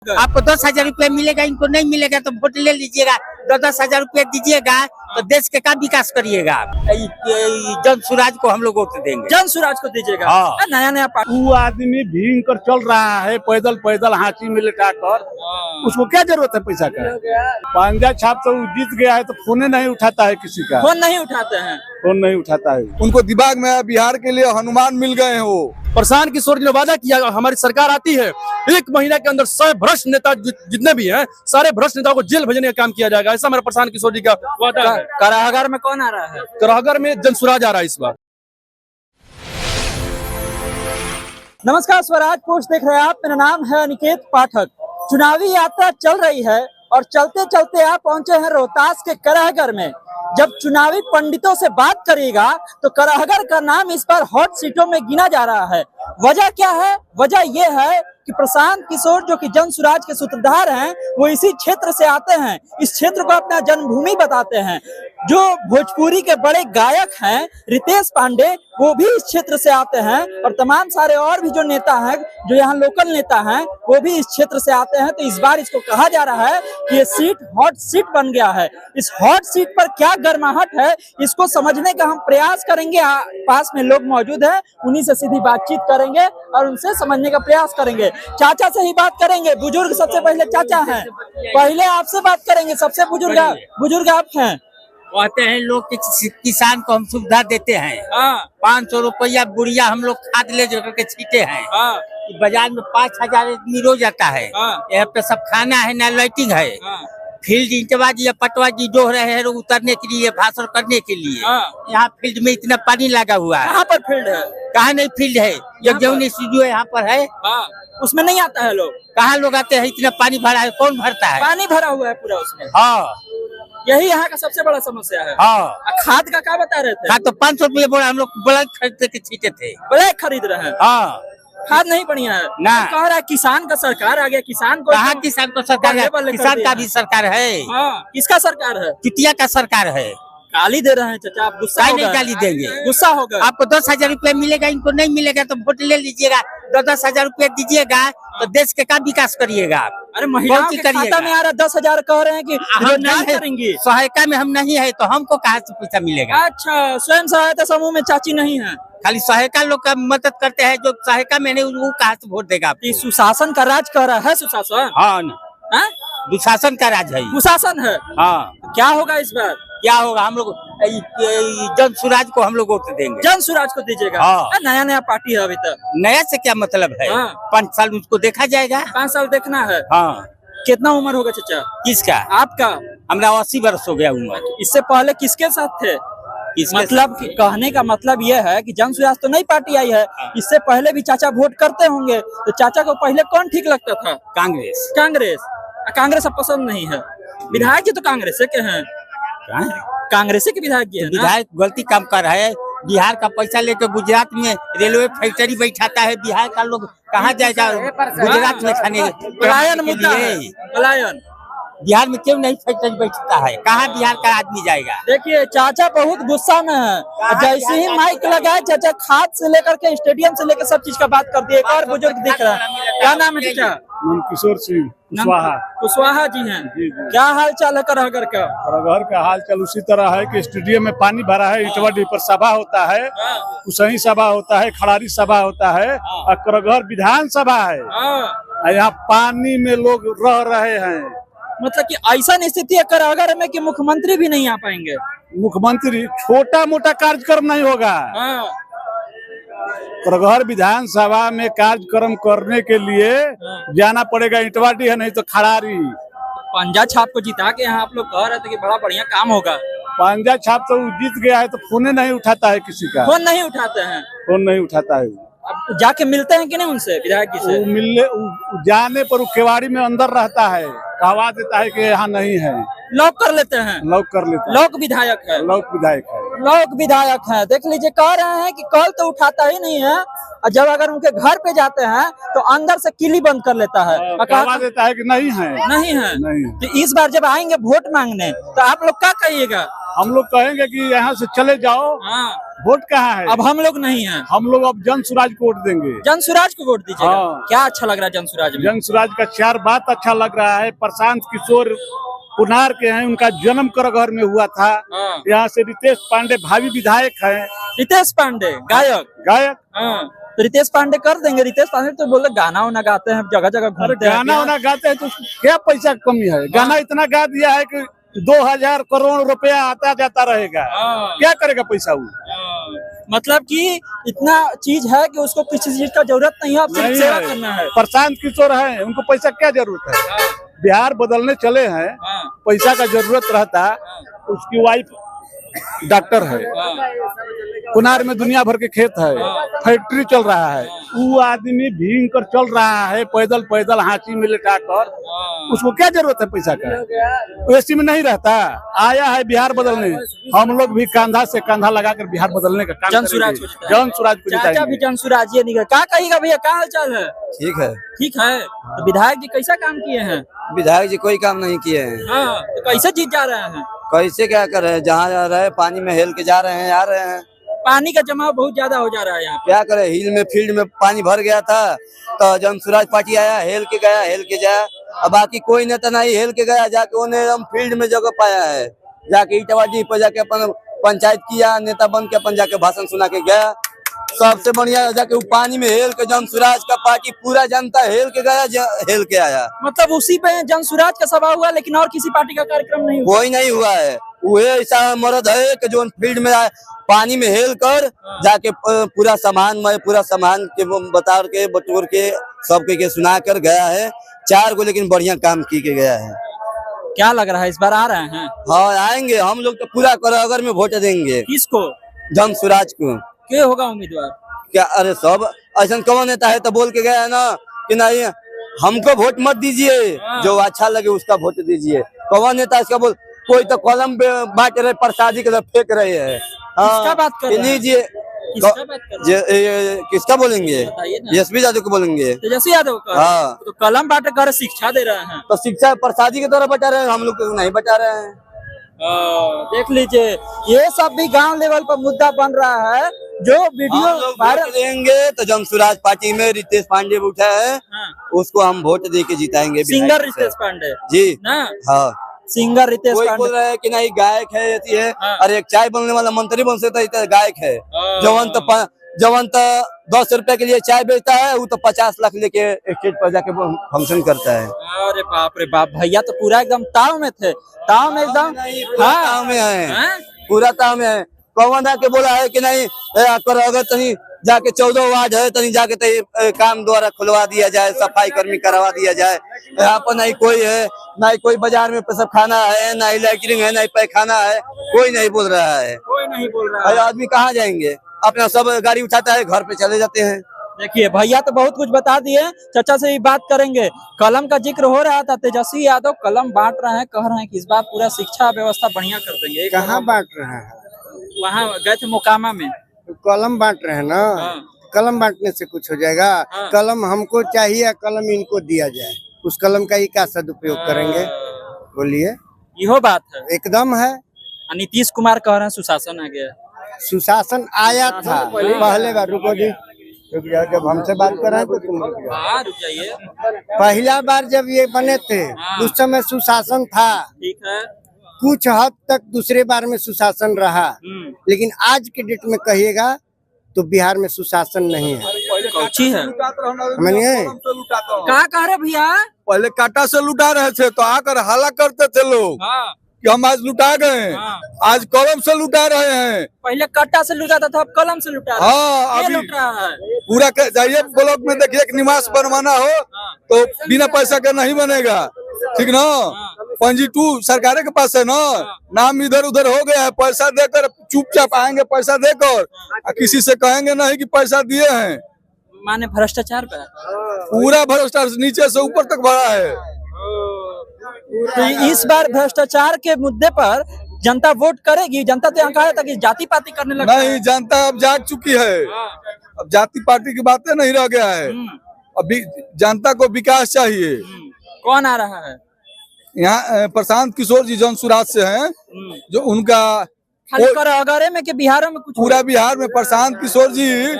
आपको 10,000 रुपया मिलेगा, इनको नहीं मिलेगा तो वोट ले लीजिएगा। 10,000 रुपया दीजिएगा तो देश के का विकास करिएगा। जन सुराज को हम लोग वोट देंगे। जन सुराज को दीजिएगा। हाँ। नया नया वो आदमी भीग कर चल रहा है, पैदल पैदल हाथी में लेटा कर, उसको क्या जरूरत है पैसा का? पंजा छाप तो जीत गया है तो फोन नहीं उठाता है किसी का, फोन नहीं उठाते हैं। फोन नहीं उठाता है। उनको दिमाग में बिहार के लिए हनुमान मिल गए हैं। वो प्रशांत किशोर ने वादा किया हमारी सरकार आती है 1 महीना के अंदर 100 भ्रष्ट नेता जितने भी हैं सारे भ्रष्ट नेताओं को जेल भेजने का काम किया जाएगा। ऐसा हमारा प्रशांत किशोर जी का वादा है। कारागार में कौन आ रहा है? कारागार में जनसुराज आ रहा है इस बार। नमस्कार, स्वराज पोस्ट देख रहे हैं आप। मेरा नाम है अनिकेत पाठक। चुनावी यात्रा चल रही है और चलते चलते आप पहुंचे हैं रोहतास के कराहगर में। जब चुनावी पंडितों से बात करिएगा तो कराहगर का नाम इस बार हॉट सीटों में गिना जा रहा है। वजह क्या है? वजह यह है कि प्रशांत किशोर जो कि जन सुराज के सूत्रधार हैं, वो इसी क्षेत्र से आते हैं, इस क्षेत्र को अपना जन्मभूमि बताते हैं। जो भोजपुरी के बड़े गायक हैं रितेश पांडे, वो भी इस क्षेत्र से आते हैं और तमाम सारे और भी जो नेता हैं, जो यहाँ लोकल नेता हैं, वो भी इस क्षेत्र से आते हैं। तो इस बार इसको कहा जा रहा है कि ये सीट हॉट सीट बन गया है। इस हॉट सीट पर क्या गर्माहट है, इसको समझने का हम प्रयास करेंगे। पास में लोग मौजूद हैं, उन्हीं से सीधी बातचीत करेंगे और उनसे समझने का प्रयास करेंगे। चाचा से ही बात करेंगे। बुजुर्ग सबसे पहले चाचा हैं, पहले आपसे बात करेंगे। सबसे बुजुर्ग आप हैं। कहते हैं लोग किसान को हम सुविधा देते हैं। 500 रुपया बुढ़िया हम लोग खाद ले जाकर के छीटे हैं। बाजार में 5,000 आदमी रोज आता है। यहाँ पे सब खाना है, ना लाइटिंग है। फील्ड इंटबाजी या पटवाजी जो रहे हैं उतरने के लिए, भाषण करने के लिए। यहाँ फील्ड में इतना पानी लगा हुआ है। कहाँ पर फील्ड है? कहाँ नहीं फील्ड है, जगजौनी स्टूडियो यहाँ पर है। उसमें नहीं आता है लोग। कहाँ लोग आते हैं? इतना पानी भरा है, कौन भरता है? पानी भरा हुआ है पूरा उसमें। हाँ, यही यहाँ का सबसे बड़ा समस्या है। हाँ। खाद का क्या बता रहे थे? खाद तो 500 रुपये बोरा हम लोग ब्लैक खरीद के छीटे थे। ब्लैक खरीद रहे हैं। हाँ, खाद नहीं बढ़िया है ना। तो कह रहा है किसान का सरकार आ गया। किसान को कहाँ किसान को सरकार है? किसान का भी सरकार है। किसका सरकार है? कितिया का सरकार है। गाली दे रहे हैं चाचा, आप गुस्सा हो गए? नहीं गाली देंगे, गुस्सा हो गए। आपको 10,000 रुपया मिलेगा, इनको नहीं मिलेगा तो वोट ले लीजिएगा। 10,000 रुपया दीजिएगा तो देश के का विकास करिएगा। अरे महिलाओं के खाता में आ रहा 10,000, कह रहे हैं कि हम नहीं करेंगे। सहायता में हम नहीं है तो हमको कहाँ से पैसा मिलेगा? अच्छा, स्वयं सहायता समूह में चाची नहीं है, खाली सहायता लोग का मदद करते हैं। जो सहायता में नहीं वो कहाँ से वोट देगा? सुशासन का राज कर रहा है। सुशासन? हाँ, दुशासन का राज है। कुशासन है। हाँ। क्या होगा इस बार? क्या होगा? हम लोग जन सुराज को हम लोग वोट देंगे। जन सुराज को दीजिएगा। हाँ। नया नया पार्टी है अभी तक। नया से क्या मतलब है? 5 साल उसको देखा जाएगा। 5 साल देखना है। हाँ। कितना उम्र होगा चाचा? किसका? आपका? हमरा 80 वर्ष हो गया उम्र। इससे पहले किसके साथ थे? मतलब कहने का मतलब यह है कि जन सुराज तो नई पार्टी आई है। इससे पहले भी चाचा वोट करते होंगे, तो चाचा को पहले कौन ठीक लगता था? कांग्रेस। कांग्रेस अब पसंद नहीं है। विधायक जी तो कांग्रेस के हैं। कांग्रेस के विधायक जी है ना? विधायक गलती काम कर रहा है। बिहार का पैसा लेकर गुजरात में रेलवे फैक्ट्री बैठाता है। बिहार का लोग कहाँ जाएगा गुजरात में खाने? पलायन मुद्दा है। पलायन बिहार में क्यों नहीं फैक्ट्री बैठता है? कहाँ बिहार का आदमी जाएगा? देखिए चाचा बहुत गुस्सा में है। जैसे ही माइक लगाए चाचा खाद से लेकर के स्टेडियम से लेकर सब चीज का बात कर दिए। एक और बुजुर्ग दिख रहा है। क्या नाम है चाचा? किशोर सिंह कुशवाहा जी हैं। क्या हाल चाल है कराहगर का? कराहगर का हाल चाल उसी तरह है कि स्टेडियम में पानी भरा है। इटवाडी पर सभा होता है, उसही सभा होता है, खड़ारी सभा होता है और कराहगर विधान सभा है। यहाँ पानी में लोग रह रहे हैं। मतलब कि ऐसा स्थिति है कराहगर में कि मुख्यमंत्री भी नहीं आ पाएंगे। मुख्यमंत्री छोटा मोटा कार्यक्रम नहीं होगा। कराहगर विधानसभा में कार्यक्रम करने के लिए जाना पड़ेगा। इटवाडी है नहीं तो खड़ारी। पंजा छाप को जिता के यहाँ आप लोग कह रहे थे कि बड़ा बढ़िया काम होगा। पंजा छाप तो जीत गया है तो फोन नहीं उठाता है किसी का। फोन नहीं उठाते हैं? फोन नहीं उठाता है। अब जाके मिलते हैं कि नहीं उनसे, विधायक जी से? मिलने जाने पर केवाड़ी में अंदर रहता है, कहवा देता है कि यहाँ नहीं है। लॉक कर लेते हैं। लॉक कर लेते हैं। लॉक विधायक है। लॉक विधायक है। लोग विधायक हैं, देख लीजिए, कह रहे हैं कि कॉल तो उठाता ही नहीं है, और जब अगर उनके घर पे जाते हैं तो अंदर से किली बंद कर लेता है और कहवा देता है कि नहीं है, नहीं है। नहीं है। तो इस बार जब आएंगे वोट मांगने तो आप लोग क्या कहिएगा? हम लोग कहेंगे कि यहाँ से चले जाओ, वोट कहाँ है? अब हम लोग नहीं हैं, हम लोग अब जन स्वराज को वोट देंगे। जन स्वराज को वोट दीजिएगा। हाँ। क्या अच्छा लग रहा है जन स्वराज में? जन स्वराज का 4 बात अच्छा लग रहा है। प्रशांत किशोर पुनार के हैं, उनका जन्म करगहर में हुआ था। यहाँ से रितेश पांडे भावी विधायक हैं। रितेश पांडे गायक। तो रितेश पांडे कर देंगे। रितेश पांडे तो बोले गाना वाना गाते हैं, जगह जगह घूमते हैं। गाना वाना गाते हैं तो क्या पैसा की कमी है? गाना इतना गा दिया है कि 2000 करोड़ रुपया आता जाता रहेगा। क्या करेगा पैसा वो? मतलब कि इतना चीज है कि उसको किसी चीज का जरूरत नहीं है, सिर्फ सेवा करना है। प्रशांत किशोर है, उनको पैसा क्या जरूरत है? बिहार बदलने चले हैं, पैसा का जरूरत रहता। उसकी वाइफ डॉक्टर है, कुनार में दुनिया भर के खेत है, फैक्ट्री चल रहा है। वो आदमी भींग कर चल रहा है, पैदल पैदल हाथी में लेटा कर। उसको क्या जरूरत है पैसा का? ऐसी में नहीं रहता। आया है बिहार बदलने, हम लोग भी कंधा से कंधा लगाकर बिहार बदलने का काम जन स्वराज को चाचा भी जन स्वराज ये निकल। क्या कहिएगा भैया, क्या हाल चाल है? ठीक है। ठीक है। तो विधायक जी कैसा काम किए हैं? विधायक जी कोई काम नहीं किए हैं। तो कैसे जीत जा रहे हैं? कैसे क्या कर रहे हैं? जहाँ जा रहे हैं पानी में हेल के जा रहे हैं, आ रहे हैं। पानी का जमाव बहुत ज्यादा हो जा रहा है यहाँ। क्या करे, हिल में फील्ड में पानी भर गया था तो जन स्वराज पार्टी आया, हेल के गया, हेल के जाया। अब बाकी कोई नेता नहीं हेल के गया, जाके उन्हें हम फील्ड में जगह पाया है। जाके ईटावाडी पर जाके अपन पंचायत किया, नेता बन के अपन जाके भाषण सुना के गया। सबसे बढ़िया जाके पानी में हेल के जन स्वराज का पार्टी पूरा जनता हेल के गया, हेल के आया। मतलब उसी पे जन स्वराज का सभा हुआ, लेकिन और किसी पार्टी का कार्यक्रम नहीं हुआ? कोई नहीं हुआ है। वो ऐसा मर्द है कि जो फील्ड में पानी में हेल कर जाके पूरा सामान के बता के बटोर के सबके के सुना कर गया है। 4 को लेकिन बढ़िया काम की के गया है। क्या लग रहा है इस बार आ रहे हैं? हाँ आएंगे, हम लोग तो पूरा करगहर में वोट देंगे। किसको? जन स्वराज को। क्या होगा उम्मीदवार? क्या अरे सब ऐसा कौन नेता है तो बोल के गया है ना कि नहीं हमको वोट मत दीजिए, जो अच्छा लगे उसका वोट दीजिए। कौन नेता इसका बोल? कोई तो कलम बांट रहे, प्रसादी के फेंक रहे हैं। किसका बात कर रहे हैं? लीजिए, किसका बोलेंगे? यशवी यादव को बोलेंगे। तेजस्वी यादव का? हाँ। तो कलम बांट कर शिक्षा दे रहे हैं। तो शिक्षा प्रसादी के द्वारा बता रहे हैं, हम लोग को नहीं बता रहे हैं। देख लीजिए, ये सब भी गांव लेवल पर मुद्दा बन रहा है। जो वीडियो वायरल देंगे तो जन स्वराज पार्टी में रितेश पांडे उठा है, उसको हम वोट दे के जिताएंगे। सिंगर रितेश पांडे जी ना? हाँ, सिंगर रितेश पांडे बोल रहा है कि नहीं गायक है, ऐसी है। अरे एक चाय बनने वाला मंत्री बन सकता है, गायक है। जवन तो 10 रुपए के लिए चाय बेचता है, वो तो 50 लाख लेके स्टेज पर जाके फंक्शन करता है। अरे बाप रे बाप, भैया तो पूरा एकदम ताव में थे। ताव में एकदम ताव में है, पूरा ताव में है। कौन आके बोला है कि नहीं अगर तनी जाके 14 वार्ड है, तनी जाके काम द्वारा खुलवा दिया जाए, सफाई कर्मी करवा दिया जाए। यहाँ पर नहीं कोई है, नहीं कोई बाजार में सब खाना है, नहीं लैट्रिन है, नहीं पैखाना है, कोई नहीं बोल रहा है। कोई नहीं बोल रहा है। आदमी कहाँ जाएंगे? अपना सब गाड़ी उठाता है, घर पे चले जाते हैं। देखिए भैया तो बहुत कुछ बता दिए, चाचा से भी बात करेंगे। कलम का जिक्र हो रहा था, तेजस्वी यादव कलम बांट रहे हैं, कह रहे हैं कि इस बार पूरा शिक्षा व्यवस्था बढ़िया कर देंगे। कहाँ बांट रहे हैं? वहाँ गए थे मोकामा में। तो कलम बांट रहे हैं ना? कलम बांटने से कुछ हो जाएगा? कलम हमको चाहिए, कलम इनको दिया जाए। उस कलम का ही क्या सदुपयोग करेंगे? बोलिए। यहो बात है, एकदम है। नीतीश कुमार कह रहे हैं सुशासन आ गया। सुशासन आया था पहले बार। रुको जी, रुक जाओ, जब हमसे बात कर रहे हैं तो तुम रुक जाइए। पहला बार जब ये बने थे उस समय सुशासन था, ठीक है। कुछ हद तक दूसरे बार में सुशासन रहा, लेकिन आज के डेट में कहिएगा तो बिहार में सुशासन नहीं है। कौची है? क्या कह रहे भैया? पहले काटा से लुटा रहे थे तो आकर हल्ला करते थे लोग कि हम आज लुटा गए। आज कलम से लुटा रहे हैं। पहले कट्टा से लुटाता था, अब कलम से लुटा रहे हैं। हाँ, अभी लुट रहा है। पूरा जाइए ब्लॉक में देखिए, एक निवास बनवाना हो तो बिना पैसा के नहीं बनेगा, ठीक ना? पंजी 2 सरकार के पास है ना, नाम इधर उधर हो गया है। पैसा देकर चुपचाप आएंगे, पैसा देकर किसी से कहेंगे नहीं कि पैसा दिए हैं। माने भ्रष्टाचार पे पूरा भ्रष्टाचार नीचे से ऊपर तक बढ़ा है। तो इस बार भ्रष्टाचार के मुद्दे पर जनता वोट करेगी? जनता तो यहाँ कहा था कि जाति पाति करने लगा नहीं, जनता अब जाग चुकी है। अब जाति पार्टी की बातें नहीं रह गया है। अभी जनता को विकास चाहिए। कौन आ रहा है? यहाँ प्रशांत किशोर जी जनसुराज से हैं, जो उनका खाली करहगरे में कि बिहार में कुछ पूरा बिहार में प्रशांत किशोर जी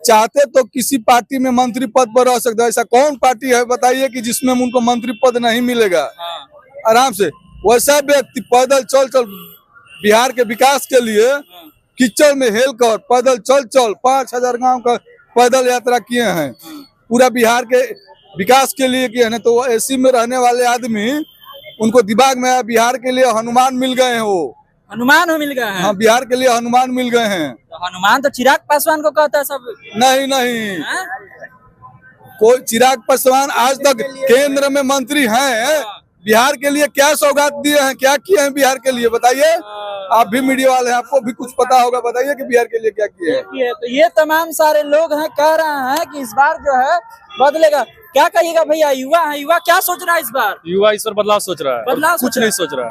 चाहते तो किसी पार्टी में मंत्री पद पर रह सकते। ऐसा कौन पार्टी है बताइए कि जिसमें उनको मंत्री पद नहीं मिलेगा? आराम से वैसा व्यक्ति पैदल चल बिहार के विकास के लिए कीचड़ में हेल कर पैदल चल 5000 गांव का पैदल यात्रा किए हैं। पूरा बिहार के विकास के लिए किए हैं। तो एसी में रहने वाले आदमी, उनको दिमाग में बिहार के लिए हनुमान मिल गए हैं। वो हनुमान मिल गए हैं? हाँ, बिहार के लिए हनुमान मिल गए हैं। तो हनुमान तो चिराग पासवान को कहता है सब। नहीं, कोई चिराग पासवान आज तक केंद्र में मंत्री हैं। बिहार के लिए क्या सौगात दिए हैं, क्या किए हैं बिहार के लिए बताइए? आप भी मीडिया वाले हैं, आपको भी कुछ पता होगा, बताइए कि बिहार के लिए क्या किए हैं। तो ये तमाम सारे लोग हैं, कह रहे हैं कि इस बार जो है बदलेगा। क्या कहिएगा भैया? युवा है, युवा क्या सोच रहा है इस बार? युवा इस बार बदलाव सोच रहा है। बदलाव कुछ नहीं सोच रहा है।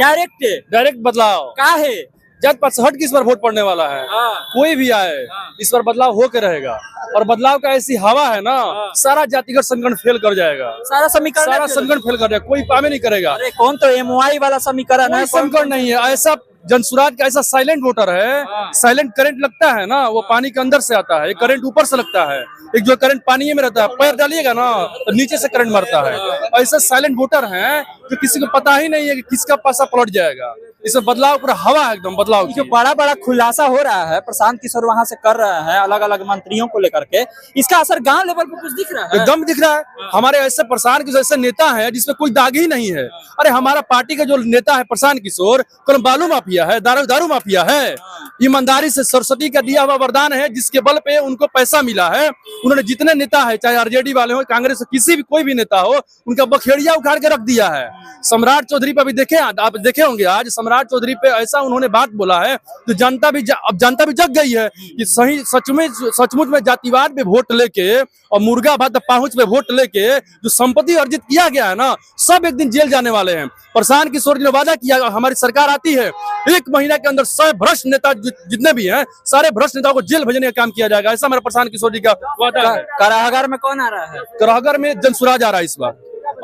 डायरेक्ट बदलाव का है? जात पात से हट के इस बार वोट पड़ने वाला है। कोई भी आए इस बार बदलाव होकर रहेगा। और बदलाव का ऐसी हवा है ना, सारा जातिगत संगठन फेल कर जाएगा। सारा संगठन फेल कर जाएगा, कोई काम नहीं करेगा। अरे कौन तो MOI वाला समीकरण है? संकट नहीं है। ऐसा जनसुराज का ऐसा साइलेंट वोटर है, साइलेंट करंट लगता है ना, वो पानी के अंदर से आता है, एक करंट ऊपर से लगता है, एक जो करंट पानी में रहता है, पैर डालिएगा ना तो नीचे से करंट मरता है। ऐसा साइलेंट वोटर है जो किसी को पता ही नहीं है कि किसका पैसा पलट जाएगा। इसमें बदलाव पूरा हवा है, एकदम बदलाव। जो बड़ा खुलासा हो रहा है, प्रशांत किशोर वहां से कर रहे हैं अलग अलग मंत्रियों को लेकर के, इसका असर गांव लेवल पर कुछ दिख रहा है? एकदम दिख रहा है। हमारे ऐसे प्रशांत किशोर ऐसे नेता है जिसमें कोई दाग ही नहीं है। अरे हमारा पार्टी का जो नेता है प्रशांत किशोर, कौन बालू माफिया है, दारू माफिया है? ईमानदारी से सरस्वती का दिया हुआ वरदान है, जिसके बल पे उनको पैसा मिला है। उन्होंने जितने नेता है, चाहे आरजेडी वाले हो, कांग्रेस किसी भी कोई भी नेता हो, उनका बखेड़िया उखाड़ के रख दिया है। सम्राट चौधरी पर भी देखे, आप देखे होंगे, आज सम्राट चौधरी पे ऐसा उन्होंने बात बोला है तो जनता भी जग गई है कि सही सचमुच में जातिवाद पे वोट लेके और मुर्गा भात पहुंच पे वोट लेके जो संपत्ति अर्जित किया गया है ना, सब एक दिन जेल जाने वाले हैं। प्रशांत किशोर जी ने वादा किया, हमारी सरकार आती है 1 महीना के अंदर 100 भ्रष्ट नेता जितने भी हैं, सारे भ्रष्ट नेताओं को जेल भेजने का काम किया जाएगा। ऐसा हमारा प्रशांत किशोर जी का वादा है। कराहगर में कौन आ रहा है? कराहगर में जनसुराज आ रहा है इस बार।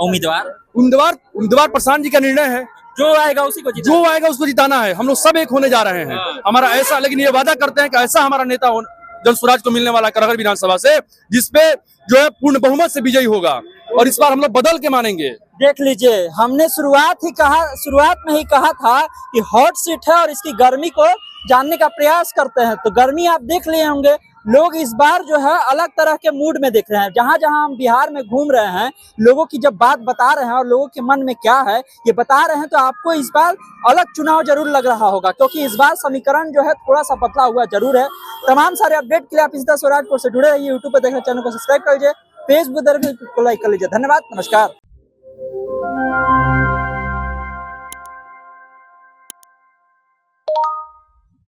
उम्मीदवार प्रशांत जी का निर्णय है। जो आएगा उसको जिताना है। हम लोग सब एक होने जा रहे हैं। हमारा ऐसा, लेकिन ये वादा करते हैं कि ऐसा हमारा नेता जनसुराज को मिलने वाला कराहगर विधानसभा से, जिसपे जो है पूर्ण बहुमत से विजयी होगा। और इस बार हम लोग बदल के मानेंगे। देख लीजिए, हमने शुरुआत में ही कहा था कि हॉट सीट है और इसकी गर्मी को जानने का प्रयास करते हैं। तो गर्मी आप देख लिए होंगे, लोग इस बार जो है अलग तरह के मूड में दिख रहे हैं। जहां जहां हम बिहार में घूम रहे हैं, लोगों की जब बात बता रहे हैं और लोगों के मन में क्या है ये बता रहे हैं, तो आपको इस बार अलग चुनाव जरूर लग रहा होगा, क्योंकि इस बार समीकरण जो है थोड़ा सा बदला हुआ जरूर है। तमाम सारे अपडेट के लिए आप इसी तरह स्वराजपुर से जुड़े रहिए। यूट्यूब पर देखने चैनल को सब्सक्राइब कर लीजिए, फेसबुक को लाइक कर लीजिए। धन्यवाद, नमस्कार।